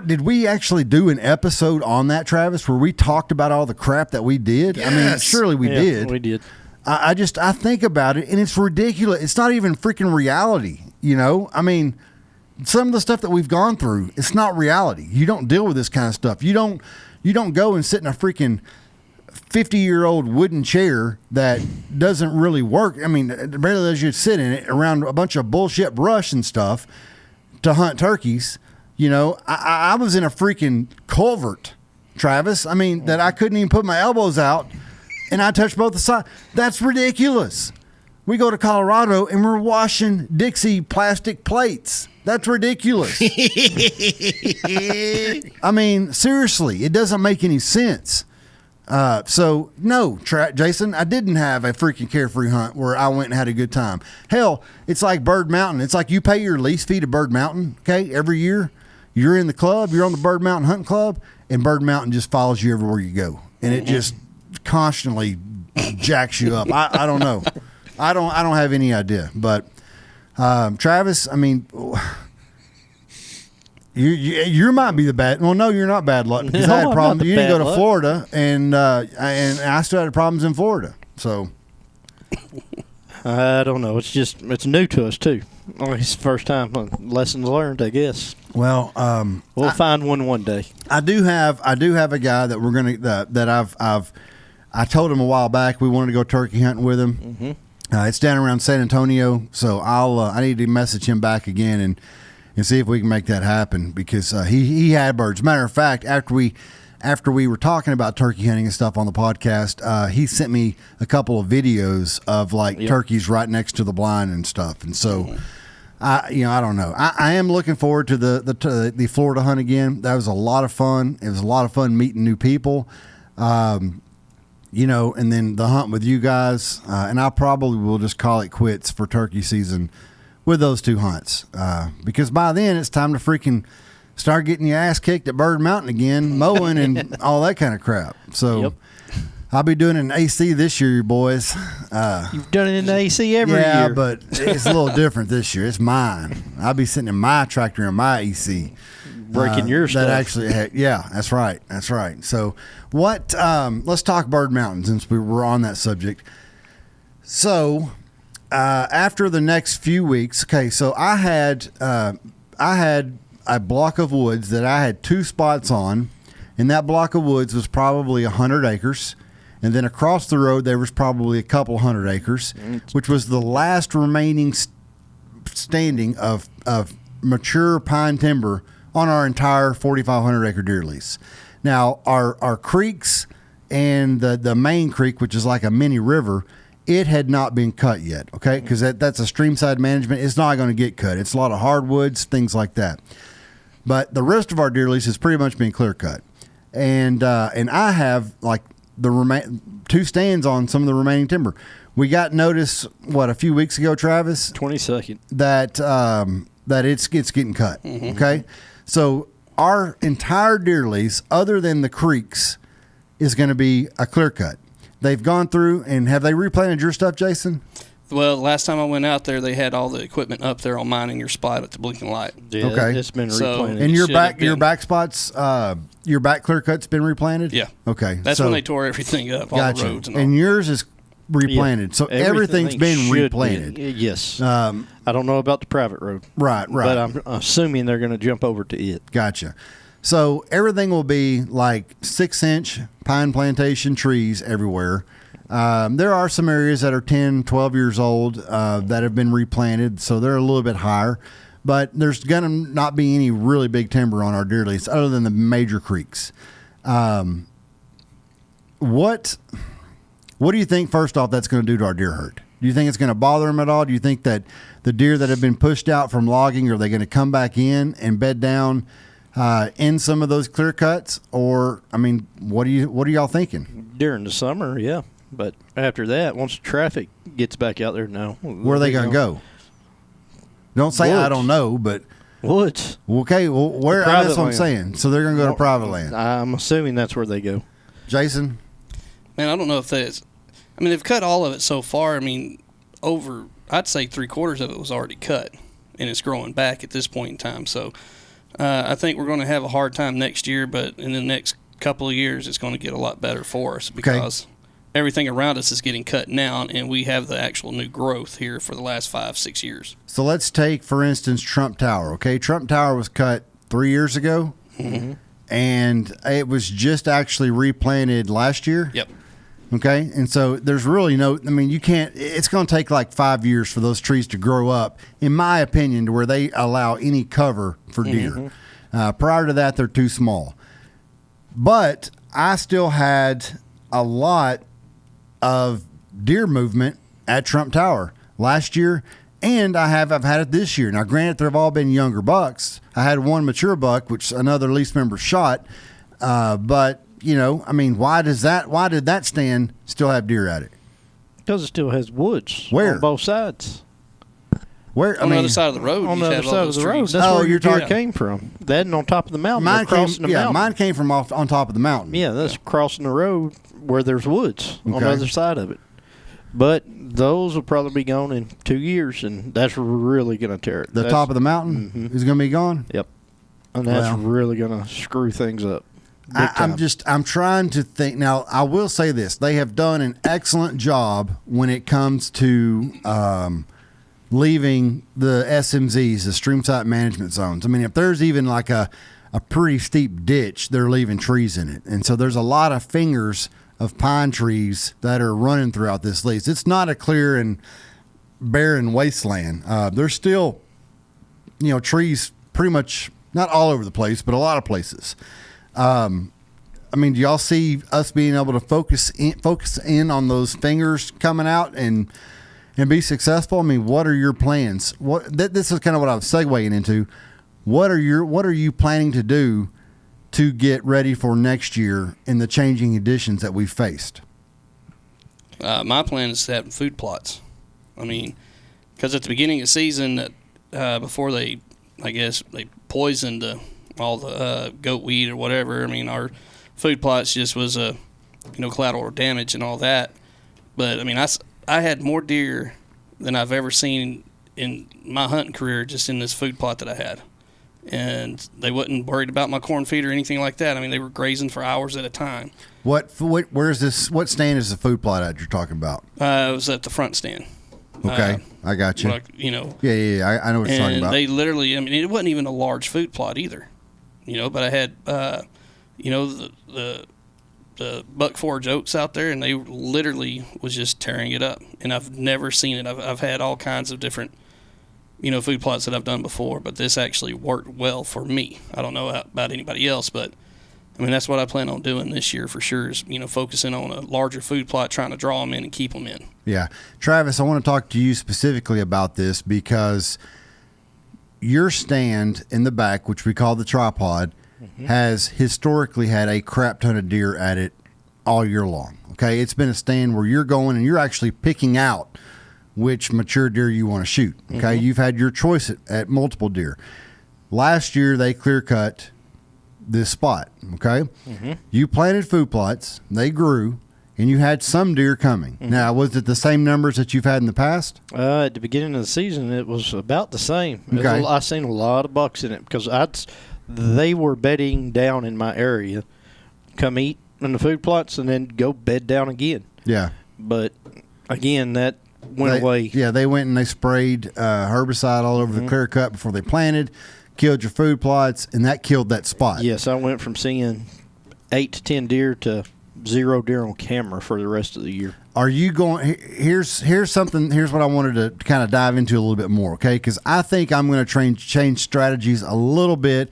Did we actually do an episode on that, Travis, where we talked about all the crap that we did? I mean, Yes. surely we did. We did. I think about it, and it's ridiculous. It's not even freaking reality, you know? I mean, some of the stuff that we've gone through, it's not reality. You don't deal with this kind of stuff. You don't go and sit in a freaking 50-year-old wooden chair that doesn't really work. I mean, it barely lets you sit in it around a bunch of bullshit brush and stuff to hunt turkeys. You know, I was in a freaking culvert, Travis. I mean, that I couldn't even put my elbows out, and I touched both the sides. That's ridiculous. We go to Colorado, and we're washing Dixie plastic plates. That's ridiculous. I mean, seriously, it doesn't make any sense. So, no, Jason, I didn't have a freaking carefree hunt where I went and had a good time. Hell, it's like Bird Mountain. It's like you pay your lease fee to Bird Mountain, okay, every year. You're in the club, you're on the Bird Mountain Hunting Club, and Bird Mountain just follows you everywhere you go. And it just constantly jacks you up. I don't know. I don't have any idea. But, Travis, I mean... You might be the bad. Well, no, you're not bad luck because I had problems. You didn't go to Florida, and I still had problems in Florida. So I don't know. It's new to us too. It's the first time. Lessons learned, I guess. Well, we'll find one day. I do have a guy that we're gonna I told him a while back we wanted to go turkey hunting with him. Mm-hmm. It's down around San Antonio, so I need to message him back again and see if we can make that happen because he had birds. Matter of fact, after we were talking about turkey hunting and stuff on the podcast, he sent me a couple of videos of turkeys right next to the blind and stuff. And so, I don't know. I am looking forward to the Florida hunt again. That was a lot of fun. It was a lot of fun meeting new people. And then the hunt with you guys. And I probably will just call it quits for turkey season with those two hunts, because by then it's time to freaking start getting your ass kicked at Bird Mountain again, mowing and all that kind of crap. So Yep. I'll be doing it in AC this year, boys. You've done it in the AC every year. Yeah, but it's a little different this year. It's mine. I'll be sitting in my tractor in my AC. Breaking your stuff. That actually, yeah, that's right. That's right. So what? Let's talk Bird Mountain since we were on that subject. So. After the next few weeks, okay, so I had a block of woods that I had two spots on, and that block of woods was probably 100 acres, and then across the road there was probably a couple hundred acres, which was the last remaining standing of mature pine timber on our entire 4,500 acre deer lease. Now our creeks and the main creek, which is like a mini river, it had not been cut yet, okay? Because that's a streamside management. It's not going to get cut. It's a lot of hardwoods, things like that. But the rest of our deer lease has pretty much been clear cut. And I have like two stands on some of the remaining timber. We got notice, a few weeks ago, Travis? 22nd. That it's getting cut, okay? So our entire deer lease, other than the creeks, is going to be a clear cut. They've gone through, and have they replanted your stuff, Jason? Well, last time I went out there, they had all the equipment up there on mine in your spot at the blinking light. Yeah, okay. It's been So- replanted. And It your should back spots, your back clear cut's been replanted? Yeah. Okay. That's so, when they tore everything up, all gotcha. the roads and all. And yours is replanted. Yeah. So everything's been should replanted. be. Yes. I I don't know about the private road. Right. But I'm assuming they're going to jump over to it. Gotcha. So everything will be like 6-inch pine plantation trees everywhere. There are some areas that are 10, 12 years old that have been replanted, so they're a little bit higher. But there's going to not be any really big timber on our deer lease other than the major creeks. What do you think, first off, that's going to do to our deer herd? Do you think it's going to bother them at all? Do you think that the deer that have been pushed out from logging, are they going to come back in and bed down in some of those clear cuts? Or, I mean, what are y'all thinking? During the summer, yeah. But after that, once the traffic gets back out there, no. Where are they going to go? Don't say I don't know, but Woods. okay. Well, where? Private That's what I'm land. saying. So they're going to go to private land. I'm assuming that's where they go. Jason, Man, I don't know if that's. I mean, they've cut all of it so far. I mean, I'd say 3/4 of it was already cut, and it's growing back at this point in time. So, I think we're going to have a hard time next year, but in the next couple of years, it's going to get a lot better for us because everything around us is getting cut down, and we have the actual new growth here for the last 5-6 years. So let's take, for instance, Trump Tower. Okay, Trump Tower was cut 3 years ago, and it was just actually replanted last year. Yep. Okay, and so there's really no, I mean, you can't, it's going to take like 5 years for those trees to grow up, in my opinion, to where they allow any cover for deer. Prior to that, they're too small. But I still had a lot of deer movement at Trump Tower last year, and I've had it this year. Now, granted, they've all been younger bucks. I had one mature buck, which another lease member shot, but you know, I mean, why did that stand still have deer at it? Because it still has woods. Where? On both sides. Where? On the other side of the road. On you the have other all side of those the road. trees. That's Oh, where you're your deer talking- came from. That and on top of the mountain. They're crossing the mountain. Mine came from off on top of the mountain. Yeah, that's crossing the road where there's woods on Okay. the other side of it. But those will probably be gone in 2 years, and that's really going to tear it. The top of the mountain is going to be gone. Yep. And that's Well. really going to screw things up. Big time. I'm trying to think. Now, I will say this. They have done an excellent job when it comes to leaving the SMZs, the stream site management zones. I mean, if there's even like a pretty steep ditch, they're leaving trees in it. And so there's a lot of fingers of pine trees that are running throughout this lease. It's not a clear and barren wasteland. There's still, you know, trees pretty much not all over the place, but a lot of places. I mean, do y'all see us being able to focus in on those fingers coming out and be successful? I mean, what are your plans? This is kind of what I was segueing into. What are you planning to do to get ready for next year in the changing conditions that we've faced? My plan is to have food plots. I mean, because at the beginning of the season, before they poisoned all the goat weed or whatever, I mean, our food plots just was collateral damage and all that. But I mean, I had more deer than I've ever seen in my hunting career just in this food plot that I had. And they wasn't worried about my corn feed or anything like that. I mean, they were grazing for hours at a time. What stand is the food plot at you're talking about? It was at the front stand. Okay, I got you. Like, you know. Yeah, I know what you're talking And about. they literally, I mean, it wasn't even a large food plot either, you know, but I had, the buck forage oats out there, and they literally was just tearing it up. And I've never seen it. I've had all kinds of different, food plots that I've done before, but this actually worked well for me. I don't know about anybody else, but I mean, that's what I plan on doing this year for sure is, focusing on a larger food plot, trying to draw them in and keep them in. Yeah. Travis, I want to talk to you specifically about this because your stand in the back, which we call the tripod, has historically had a crap ton of deer at it all year long. Okay. It's been a stand where you're going and you're actually picking out which mature deer you want to shoot. Okay. You've had your choice at multiple deer. Last year, they clear cut this spot. Okay. You planted food plots, they grew, and you had some deer coming. Now, was it the same numbers that you've had in the past? At the beginning of the season, it was about the same. Okay. I seen a lot of bucks in it because they were bedding down in my area, come eat in the food plots, and then go bed down again. Yeah. But again, that went away. Yeah, they went and they sprayed herbicide all over the clear cut before they planted, killed your food plots, and that killed that spot. Yes, I went from seeing 8 to 10 deer to 0 deer on camera for the rest of the year. Are you going? Here's what I wanted to kind of dive into a little bit more, okay? Because I think I'm going to change strategies a little bit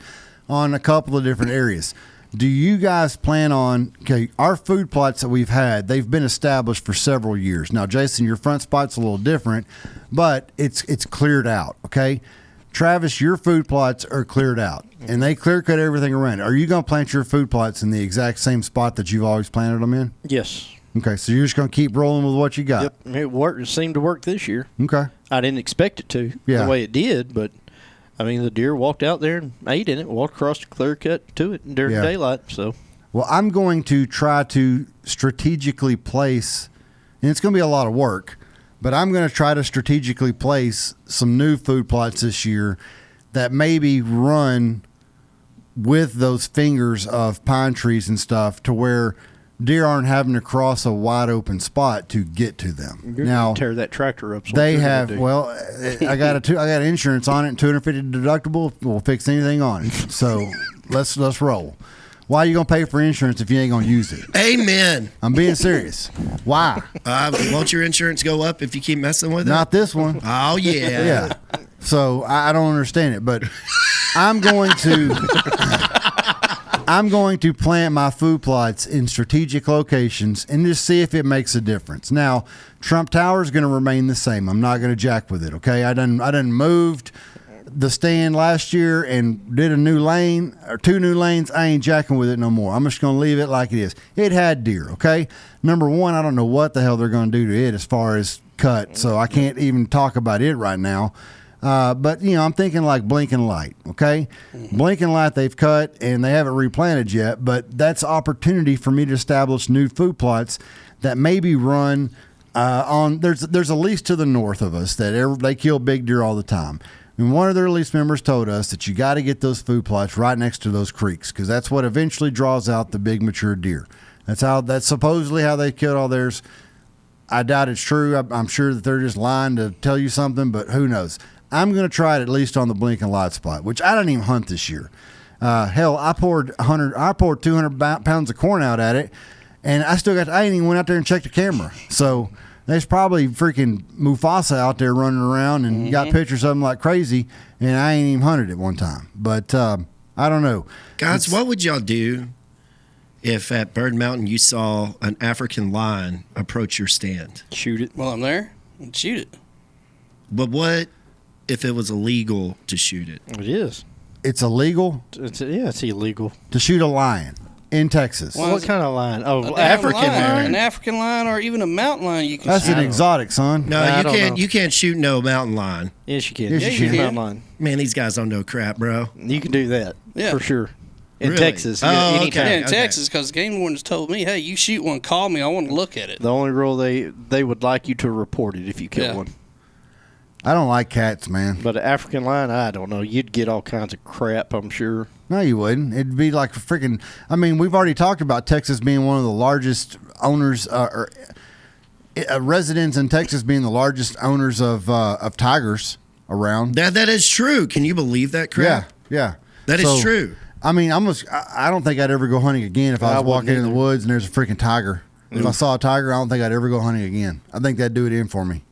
on a couple of different areas. Do you guys plan on, okay, our food plots that we've had, they've been established for several years. Now, Jason, your front spot's a little different, but it's cleared out, okay? Travis, your food plots are cleared out, and they clear cut everything around it. Are you going to plant your food plots in the exact same spot that you've always planted them in? Yes. Okay, so you're just going to keep rolling with what you got. Yep. It worked. It seemed to work this year. Okay. I didn't expect it to Yeah. the way it did, but I mean, the deer walked out there and ate in it, walked across the clear cut to it during Yeah. daylight. So, Well, I'm going to try to strategically place, and it's going to be a lot of work, but I'm going to try to strategically place some new food plots this year that maybe run with those fingers of pine trees and stuff to where deer aren't having to cross a wide open spot to get to them. You're Now, gonna tear that tractor up. so they you're gonna have, do. well, I got insurance on it, and $250 deductible will fix anything on it. So let's roll. Why are you gonna pay for insurance if you ain't gonna use it? Amen. I'm being serious. Why? Won't your insurance go up if you keep messing with it? Not this one. Oh yeah. Yeah. So I don't understand it, but I'm going to plant my food plots in strategic locations and just see if it makes a difference. Now, Trump Tower is going to remain the same. I'm not going to jack with it. Okay, I done moved the stand last year and did a new lane or 2 new lanes. I ain't jacking with it no more. I'm just going to leave it like it is. It had deer. Okay, number one, I don't know what the hell they're going to do to it as far as cut, so I can't even talk about it right now. But, I'm thinking like blinking light, okay? Blinking light they've cut, and they haven't replanted yet, but that's opportunity for me to establish new food plots that maybe run on – there's a lease to the north of us that they kill big deer all the time. And one of their lease members told us that you got to get those food plots right next to those creeks because that's what eventually draws out the big mature deer. That's supposedly how they killed all theirs. I doubt it's true. I'm sure that they're just lying to tell you something, but who knows? I'm going to try it at least on the blinking light spot, which I didn't even hunt this year. Hell, I poured 200 pounds of corn out at it, and I ain't even went out there and checked the camera. So there's probably freaking Mufasa out there running around and got pictures of them like crazy, and I ain't even hunted it one time. But I don't know. Guys, what would y'all do if at Bird Mountain you saw an African lion approach your stand? Shoot it. While I'm there, shoot it. But what if it was illegal to shoot it? It is. It's illegal It's illegal. to shoot a lion in Texas. Well, What kind of lion? Oh, A damn African lion, lion. an African lion, or even a mountain lion. You can That's shoot. an exotic, son. No, I you don't can't. know. You can't shoot no mountain lion. Yes, you can. Yes, you shoot a can. mountain lion. Man, these guys don't know crap, bro. You can do that. Yeah. For sure. In Really? Texas. Oh, anytime. okay. Yeah, in Texas, because the game wardens told me, "Hey, you shoot one, call me. I want to look at it." The only rule they would like you to report it if you kill Yeah. one. I don't like cats, man. But an African lion, I don't know. You'd get all kinds of crap, I'm sure. No, you wouldn't. It'd be like a freaking. I mean, we've already talked about Texas being one of the largest owners, or residents in Texas being the largest owners of tigers around. That is true. Can you believe that crap? Yeah. That is true. I mean, I don't think I'd ever go hunting again if I was I wouldn't walking in the either. woods and there's a freaking tiger. If I saw a tiger, I don't think I'd ever go hunting again. I think that'd do it in for me.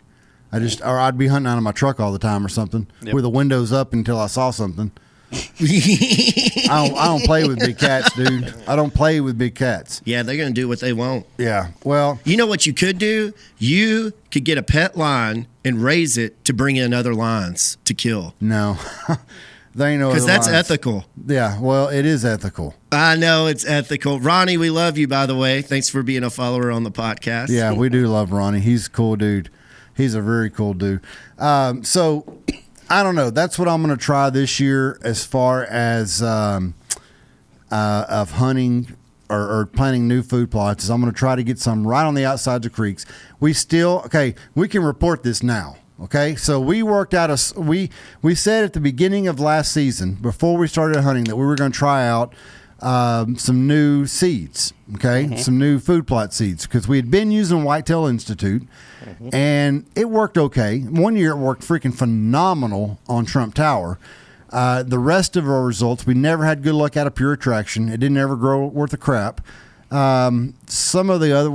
Or I'd be hunting out of my truck all the time or something, Yep. with the windows up until I saw something. I don't play with big cats, dude. I don't play with big cats. Yeah, they're gonna do what they want. Yeah. Well, You know what you could do? You could get a pet lion and raise it to bring in other lions to kill. no. There ain't no Because other that's lines. ethical. Yeah. Well, it is ethical. I know it's ethical. Ronnie, we love you, by the way. Thanks for being a follower on the podcast. Yeah, we do love Ronnie. He's a cool dude. He's a very cool dude. So I don't know. That's what I'm going to try this year as far as of hunting or planting new food plots. Is I'm going to try to get some right on the outsides of creeks. We can report this now. Okay, so we worked out we said at the beginning of last season, before we started hunting, that we were going to try out some new seeds. Okay, some new food plot seeds, because we had been using Whitetail Institute, and it worked okay. One year it worked freaking phenomenal on Trump Tower. The rest of our results, we never had good luck out of Pure Attraction. It didn't ever grow worth a crap. Some of the other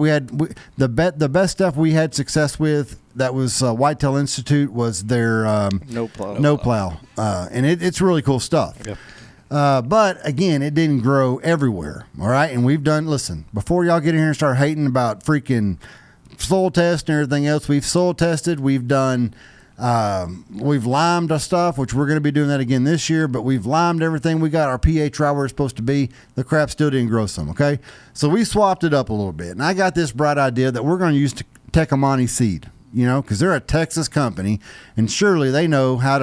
the best stuff we had success with, that was Whitetail Institute, was their No plow. no plow, and it's really cool stuff. Yep. But again, it didn't grow everywhere. All right, and listen, before y'all get in here and start hating about freaking soil test and everything else, we've soil tested, we've done. We've limed our stuff, which we're going to be doing that again this year, but we've limed everything. We got our pH right where it's supposed to be. The crap still didn't grow some, okay? So we swapped it up a little bit. And I got this bright idea that we're going to use Tecumani seed, because they're a Texas company, and surely they know how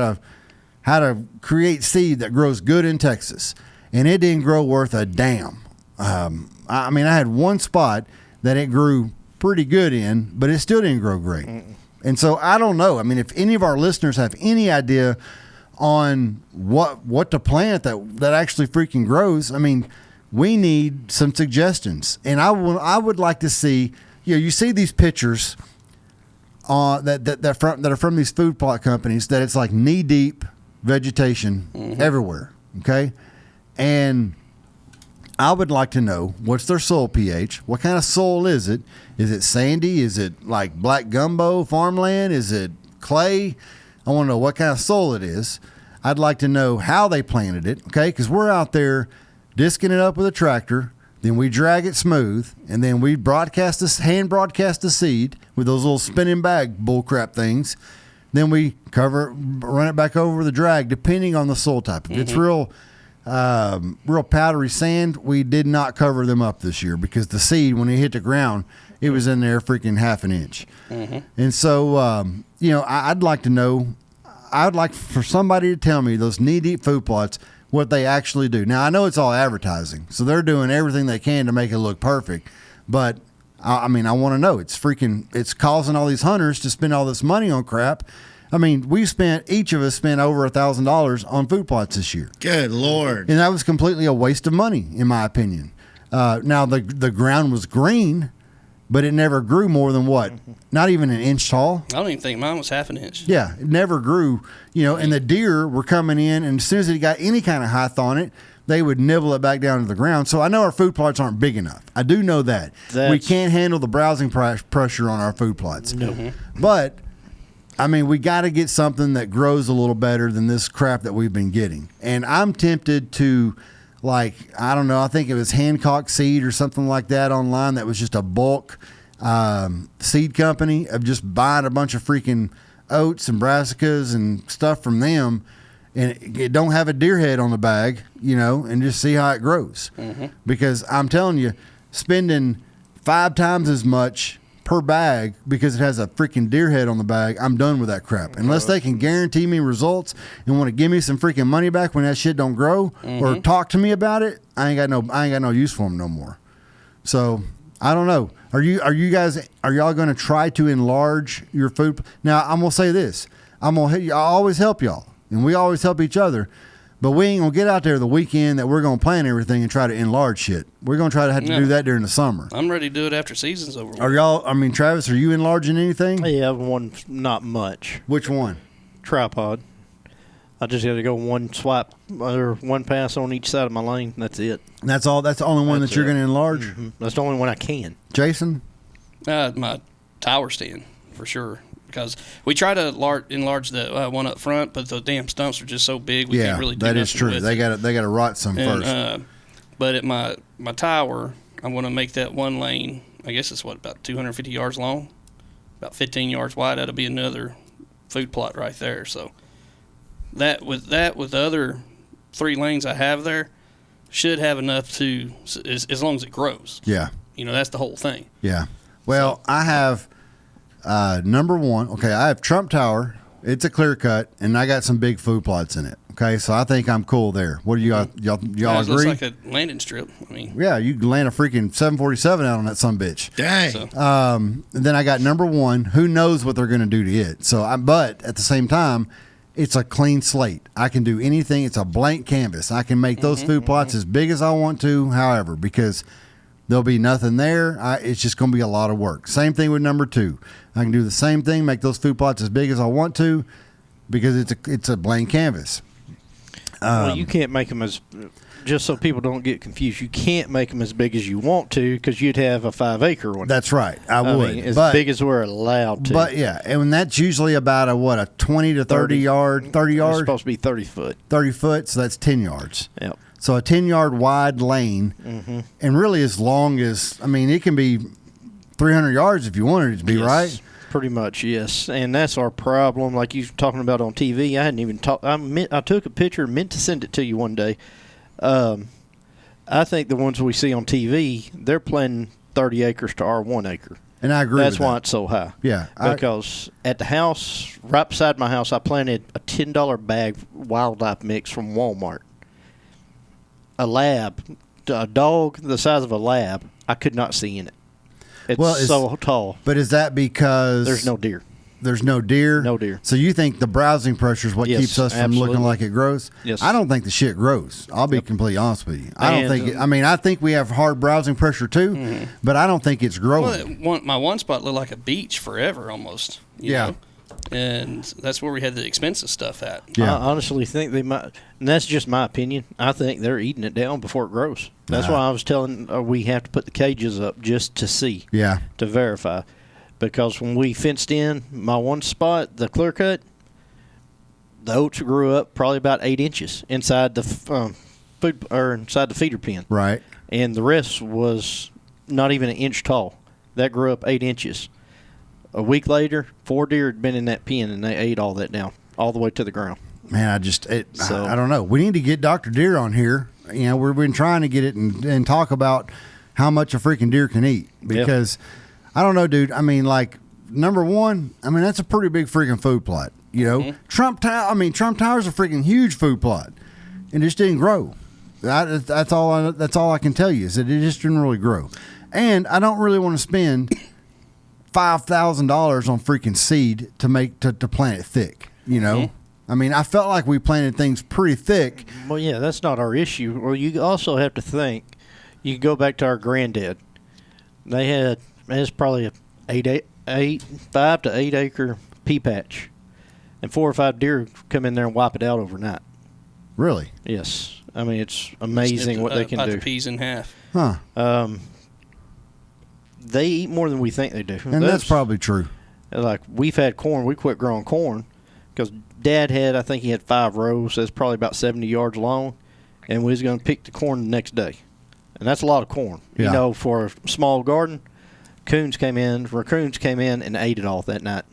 to create seed that grows good in Texas. And it didn't grow worth a damn. I had one spot that it grew pretty good in, but it still didn't grow great. And so I don't know. I mean, if any of our listeners have any idea on what to plant that actually freaking grows. I mean, we need some suggestions, and I would like to see. You see these pictures that are from these food plot companies that it's like knee deep vegetation everywhere. Okay, and I would like to know what's their soil pH. What kind of soil is it? Is it sandy? Is it like black gumbo farmland? Is it clay? I want to know what kind of soil it is. I'd like to know how they planted it, okay? Because we're out there disking it up with a tractor, then we drag it smooth, and then we hand broadcast the seed with those little spinning bag bullcrap things. Then we run it back over the drag, depending on the soil type. If it's real powdery sand, we did not cover them up this year because the seed, when it hit the ground, it was in there freaking half an inch. And so, I'd like to know. I'd like for somebody to tell me those knee-deep food plots, what they actually do. Now, I know it's all advertising, so they're doing everything they can to make it look perfect. But, I want to know. It's causing all these hunters to spend all this money on crap. I mean, each of us spent over $1,000 on food plots this year. Good Lord. And that was completely a waste of money, in my opinion. Now, the ground was green, but it never grew more than what? Not even an inch tall. I don't even think mine was half an inch. Yeah, it never grew, and the deer were coming in, and as soon as it got any kind of height on it, they would nibble it back down to the ground. So I know our food plots aren't big enough. I do know that. We can't handle the browsing pressure on our food plots. No. But, we got to get something that grows a little better than this crap that we've been getting. And I'm tempted to, I don't know, I think it was Hancock Seed or something like that online that was just a bulk seed company of just buying a bunch of freaking oats and brassicas and stuff from them, and it don't have a deer head on the bag, and just see how it grows. Because I'm telling you, spending 5 times as much per bag because it has a freaking deer head on the bag, I'm done with that crap. Unless they can guarantee me results and want to give me some freaking money back when that shit don't grow or talk to me about it, I ain't got no use for them no more. So I don't know. Are y'all going to try to enlarge your food? Now I'm gonna say this. I always help y'all, and we always help each other. But we ain't going to get out there the weekend that we're going to plan everything and try to enlarge shit. We're going to try to have to do that during the summer. I'm ready to do it after season's over. Are y'all, Travis, are you enlarging anything? Yeah, one, not much. Which one? Tripod. I just got to go one swipe or one pass on each side of my lane. That's it. That's all. That's the only one that you're going to enlarge? That's the only one I can. Jason? My tower stand, for sure. Because we try to enlarge the one up front, but the damn stumps are just so big we can't really do nothing with it. That is true. They got to rot some first. But at my tower, I'm going to make that one lane, I guess it's about 250 yards long, about 15 yards wide. That'll be another food plot right there. So with the other 3 lanes I have there, should have enough to, as long as it grows. Yeah. That's the whole thing. Yeah. Well, I have... number one, I have Trump Tower. It's a clear cut, and I got some big food plots in it. Okay, so I think I'm cool there. What do y'all agree? It looks like a landing strip. Yeah, you can land a freaking 747 out on that sumbitch. Dang. So. And then I got number one. Who knows what they're going to do to it? But at the same time, it's a clean slate. I can do anything. It's a blank canvas. I can make those food plots as big as I want to. However, because there'll be nothing there. It's just going to be a lot of work. Same thing with number 2. I can do the same thing, make those food plots as big as I want to, because it's a blank canvas. Well, you can't make them as, just so people don't get confused, you can't make them as big as you want to because you'd have a 5-acre one. That's right. I would. As big as we're allowed to. But, yeah, and that's usually about a 20 to 30 yard, 30 yards? It's supposed to be 30 foot. 30 foot, so that's 10 yards. Yep. So a 10-yard wide lane, and really as long as, it can be 300 yards if you wanted it to be, right? Pretty much, yes. And that's our problem, like you were talking about on TV. I hadn't even talked. I took a picture and meant to send it to you one day. I think the ones we see on TV, they're planting 30 acres to our 1 acre. And I agree with that. That's why it's so high. Yeah. Because at the house, right beside my house, I planted a $10 bag wildlife mix from Walmart. A dog the size of a lab, I could not see in it. It's so tall. But is that because there's no deer? there's no deer. No deer. So you think the browsing pressure is what Yes, keeps us from looking absolutely. like it grows? Yes. I don't think the shit grows. I'll be completely honest with you. I don't And, think it, I mean, I think we have hard browsing pressure too, but I don't think it's growing. Well, my one spot looked like a beach forever almost. You Yeah. know? And that's where we had the expensive stuff at. Yeah. I honestly think they might, and that's just my opinion. I think they're eating it down before it grows. That's why I was telling we have to put the cages up just to see, Yeah. to verify. Because when we fenced in my one spot, the clear cut, the oats grew up probably about 8 inches inside the food or inside the feeder pen, Right. and the rest was not even an inch tall. That grew up 8 inches. A week later, 4 deer had been in that pen, and they ate all that down, all the way to the ground. Man, I don't know. We need to get Dr. Deer on here. You know, we've been trying to get it and talk about how much a freaking deer can eat because I don't know, dude. I mean, like, number one, I mean, that's a pretty big freaking food plot. You know, Trump Tower's a freaking huge food plot, and it just didn't grow. That's all I can tell you is that it just didn't really grow, and I don't really want to spend $5,000 on freaking seed to plant it thick. You know, I mean, I felt like we planted things pretty thick. Well, yeah, that's not our issue. Well, you also have to think. You can go back to our granddad. It's probably a 5 to 8 acre pea patch, and 4 or 5 deer come in there and wipe it out overnight. Really? Yes, I mean it's amazing what they can do. The peas in half. Huh? They eat more than we think they do, And that's probably true. like we've had corn. We quit growing corn because Dad had, I think he had 5 rows. That's probably about 70 yards long, and we was going to pick the corn the next day, and that's a lot of corn. Yeah. You know, for a small garden. Raccoons came in and ate it all that night.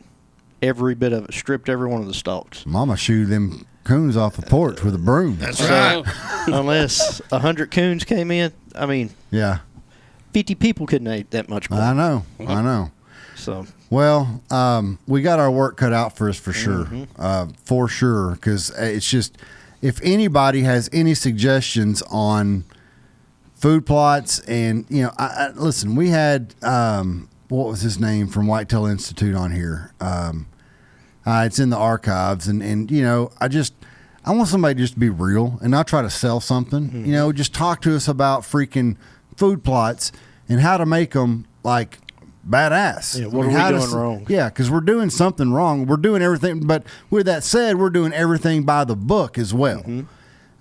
Every bit of it, stripped every one of the stalks. Mama shooed them coons off the porch with a broom. That's So, right. Unless 100 coons came in, I mean, Yeah, 50 people couldn't eat that much corn. I know. So Well, we got our work cut out for us for sure, because it's just if anybody has any suggestions on food plots, and you know, listen, we had what was his name from Whitetail Institute on here. It's in the archives, and you know, I want somebody just to be real and not try to sell something. You know, just talk to us about freaking food plots and how to make them like badass. Yeah, what are we doing wrong? Yeah, because we're doing something wrong. We're doing everything, but with that said, we're doing everything by the book as well.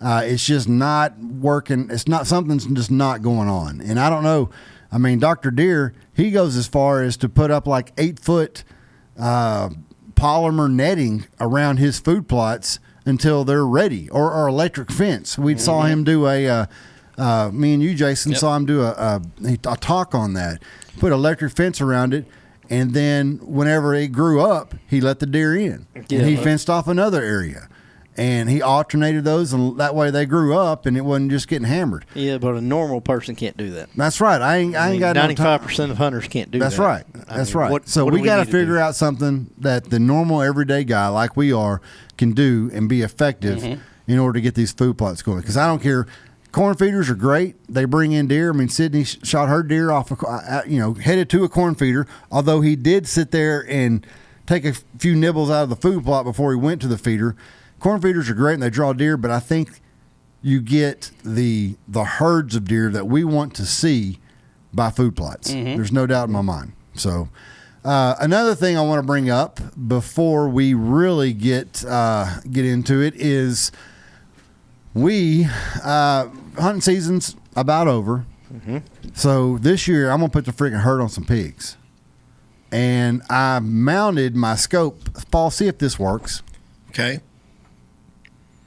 It's just not working. It's not, something's just not going on. And I don't know. I mean, Dr. Deer, he goes as far as to put up like 8-foot polymer netting around his food plots until they're ready, or electric fence. We saw him do me and you, Jason, saw him do a talk on that. Put electric fence around it, and then whenever it grew up, he let the deer in. Yeah, and he fenced off another area. And he alternated those, and that way they grew up, and it wasn't just getting hammered. yeah, but a normal person can't do that. That's right. I ain't got no time. 95% of hunters can't do That's that. right. That's right. So we got to figure out something that the normal everyday guy like we are can do and be effective in order to get these food plots going. Because I don't care. Corn feeders are great. They bring in deer. I mean, Sydney shot her deer off, headed to a corn feeder, although he did sit there and take a few nibbles out of the food plot before he went to the feeder. Corn feeders are great and they draw deer, but I think you get the herds of deer that we want to see by food plots. There's no doubt in my mind. So another thing I want to bring up before we really get into it is hunting season's about over. So this year I'm gonna put the freaking herd on some pigs, and I mounted my scope. Paul, see if this works. Okay.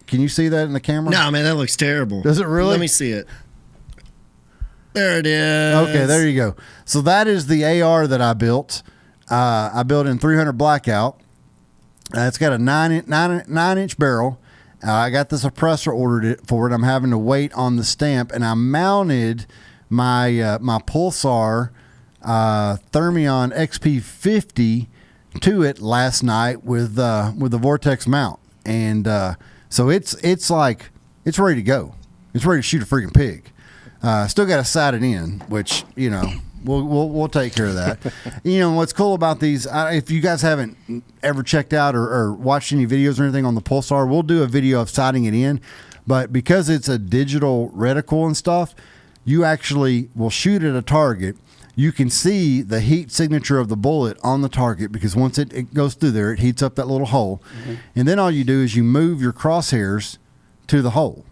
Can you see that in the camera? No, man, that looks terrible. Does it really? Let me see it. There it is. Okay, there you go. So that is the AR that I built. I built in 300 blackout. It's got a 9-inch barrel. I got the suppressor ordered for it. I'm having to wait on the stamp, and I mounted my my Pulsar Thermion XP50 to it last night with the Vortex mount, and so it's ready to go. It's ready to shoot a freaking pig. Still got to sight it in, which, you know, We'll take care of that. You know what's cool about these? If you guys haven't ever checked out or watched any videos or anything on the Pulsar, we'll do a video of sighting it in. But because it's a digital reticle and stuff, you actually will shoot at a target. You can see the heat signature of the bullet on the target because once it goes through there, it heats up that little hole. Mm-hmm. And then all you do is you move your crosshairs to the hole.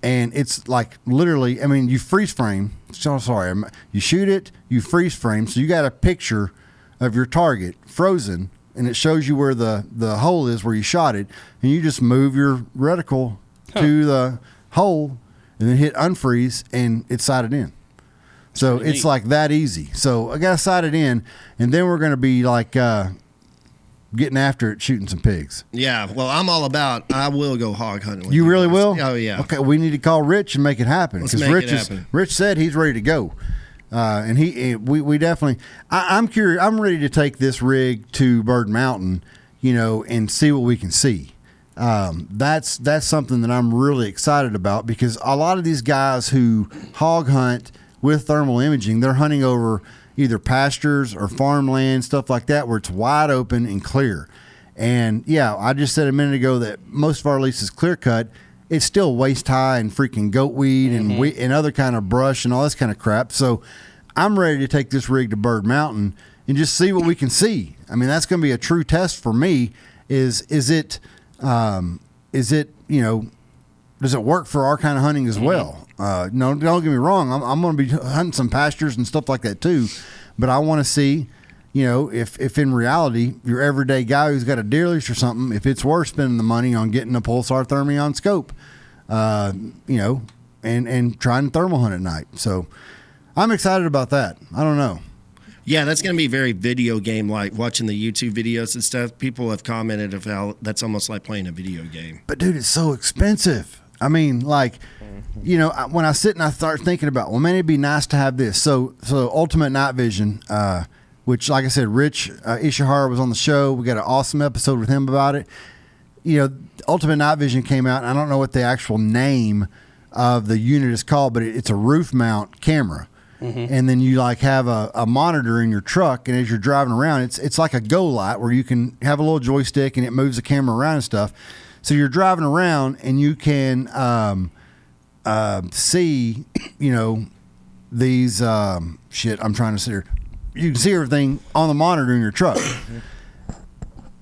And it's like literally, I mean, you freeze frame. So sorry, you shoot it, you freeze frame. So you got a picture of your target frozen, and it shows you where the hole is where you shot it. And you just move your reticle to the hole and then hit unfreeze, and it's sighted in. So it's like that easy. So I got to sight it in, and then we're going to be like getting after it, shooting some pigs. Yeah, well, I'm all about. I will go hog hunting. You really will? Oh yeah. Okay, we need to call Rich and make it happen Let's make it happen. Rich said he's ready to go, and we definitely. I'm curious. I'm ready to take this rig to Bird Mountain, and see what we can see. That's something that I'm really excited about because a lot of these guys who hog hunt with thermal imaging, they're hunting over either pastures or farmland, stuff like that, where it's wide open and clear. And yeah, I just said a minute ago that most of our lease is clear cut. It's still waist high and freaking goat weed and other kind of brush and all this kind of crap. So I'm ready to take this rig to Bird Mountain and just see what we can see. I mean, that's going to be a true test for me. Is it does it work for our kind of hunting as well? No, don't get me wrong. I'm going to be hunting some pastures and stuff like that too, but I want to see, if in reality your everyday guy who's got a deer leash or something, if it's worth spending the money on getting a Pulsar Thermion scope, and trying to thermal hunt at night. So I'm excited about that. I don't know. Yeah, that's going to be very video game like watching the YouTube videos and stuff. People have commented of how that's almost like playing a video game. But dude, it's so expensive. I mean, like, when I sit and I start thinking about, well, man, it'd be nice to have this. So Ultimate Night Vision, which, like I said, Rich Ishihara was on the show. We got an awesome episode with him about it. Ultimate Night Vision came out, and I don't know what the actual name of the unit is called, but it's a roof mount camera. Mm-hmm. And then you have a monitor in your truck, and as you're driving around, it's like a Go Light where you can have a little joystick and it moves the camera around and stuff. So you're driving around and you can see, these I'm trying to see here. You can see everything on the monitor in your truck.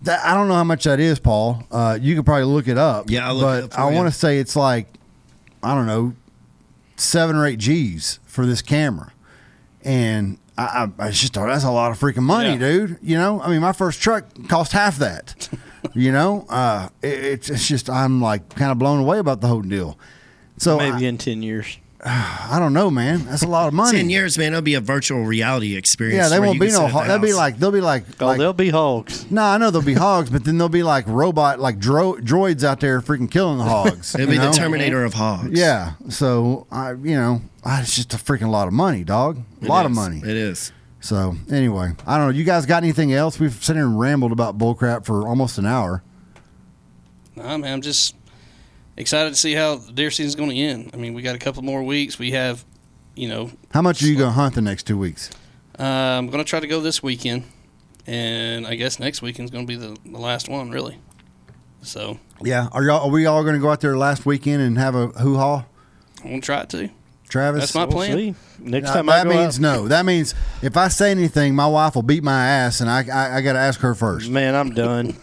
I don't know how much that is, Paul. You could probably look it up. Yeah, I'll look it up for I you. want to say it's like, I don't know, 7 or 8 G's for this camera. And I just thought that's a lot of freaking money, dude. I mean, my first truck cost half that. It's just, I'm like kind of blown away about the whole deal. So maybe in 10 years. I don't know, man. That's a lot of money. 10 years, man. It'll be a virtual reality experience. Yeah, they won't be no hogs. They'll be like. They'll be hogs. No, I know they'll be hogs, but then they'll be like robot, like droids out there freaking killing the hogs. It'll be the Terminator of hogs. Yeah. So it's just a freaking lot of money, dog. A lot of money. It is. So anyway, I don't know. You guys got anything else? We've sat here and rambled about bullcrap for almost an hour. Nah, man, I'm just excited to see how the deer season's going to end. I mean, we got a couple more weeks. We have, How much are you going to hunt the next 2 weeks? I'm going to try to go this weekend, and I guess next weekend's going to be the last one, really. So. Yeah. Are we all going to go out there last weekend and have a hoo-ha? I'm going to try it too. Travis? That's my plan. See. Next No, time that I go means out, no. That means if I say anything, my wife will beat my ass, and I got to ask her first. man, I'm done.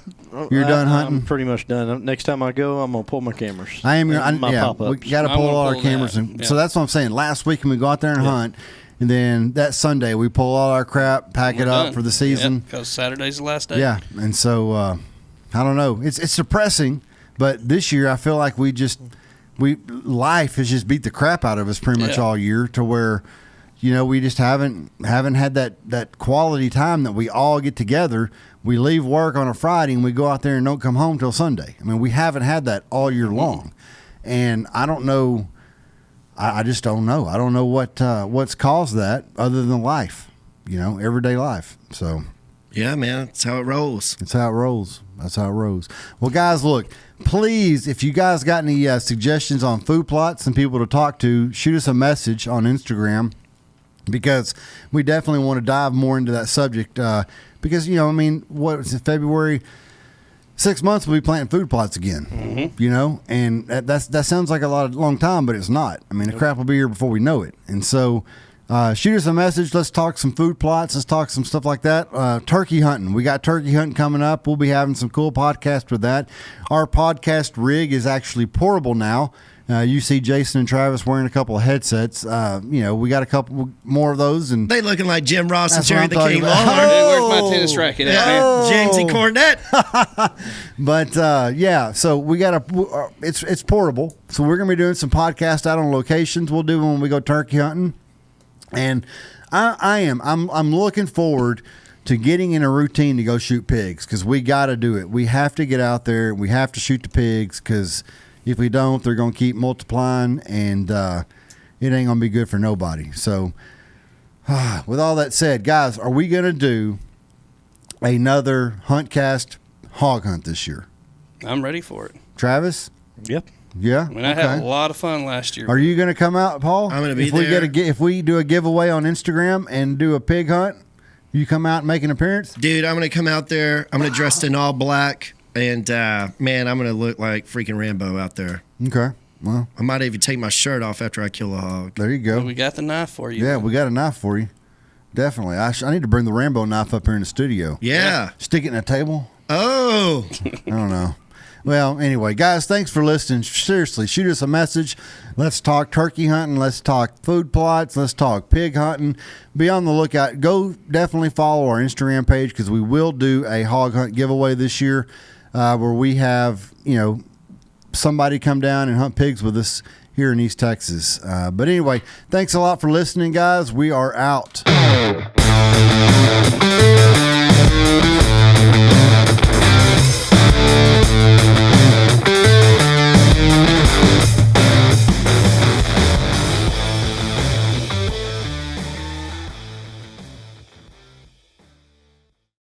You're done hunting? I'm pretty much done. Next time I go, I'm gonna pull my cameras. I am. My Yeah, pop-ups. we got to I'm pull gonna all our pull cameras, that. and Yeah. so that's what I'm saying. Last week we go out there and hunt, and then that Sunday we pull all our crap, pack We're it up done. for the season. Because Saturday's the last day. Yeah, and so I don't know. It's depressing, but this year I feel like life has just beat the crap out of us pretty much all year to where, we just haven't had that quality time that we all get together. We leave work on a Friday and we go out there and don't come home till Sunday. I mean, we haven't had that all year long, and I don't know. I just don't know. I don't know what's caused that other than life, everyday life. So. Yeah, man. That's how it rolls. That's how it rolls. Well, guys, look, please, if you guys got any suggestions on food plots and people to talk to, shoot us a message on Instagram because we definitely want to dive more into that subject. Because, you know, I mean, what was it, February? 6 months we'll be planting food plots again, you know, and that sounds like a long time, but it's not. I mean, the crap will be here before we know it. And so shoot us a message. Let's talk some food plots. Let's talk some stuff like that. Turkey hunting. We got turkey hunting coming up. We'll be having some cool podcasts with that. Our podcast rig is actually portable now. You see Jason and Travis wearing a couple of headsets. You know, we got a couple more of those, and They looking like Jim Ross and That's Jerry what the I'm King talking about. Lawler. Dude, where's my tennis racket at, man? Jamesy Cornette. But yeah, so we got it's portable. So we're gonna be doing some podcasts out on locations. We'll do them when we go turkey hunting, and I'm looking forward to getting in a routine to go shoot pigs, because we got to do it. We have to get out there. We have to shoot the pigs, because if we don't, they're gonna keep multiplying, and it ain't gonna be good for nobody. So with all that said, guys, are we gonna do another Huntcast hog hunt this year? I'm ready for it. Travis? Yep. Yeah. I mean, I had a lot of fun last year. Are you going to come out, Paul? I'm gonna be if we there. if we do a giveaway on Instagram and do a pig hunt, you come out and make an appearance? Dude, I'm going to come out there. I'm going to dress in all black. And, man, I'm going to look like freaking Rambo out there. Okay. Well, I might even take my shirt off after I kill a hog. there you go. We got the knife for you. Yeah, we got a knife for you. Definitely. I need to bring the Rambo knife up here in the studio. Yeah. Stick it in a table? Oh. I don't know. Well, anyway, guys, thanks for listening. Seriously, shoot us a message. Let's talk turkey hunting. Let's talk food plots. Let's talk pig hunting. Be on the lookout. Go definitely follow our Instagram page, because we will do a hog hunt giveaway this year, where we have, you know, somebody come down and hunt pigs with us here in East Texas. But anyway, thanks a lot for listening, guys. We are out.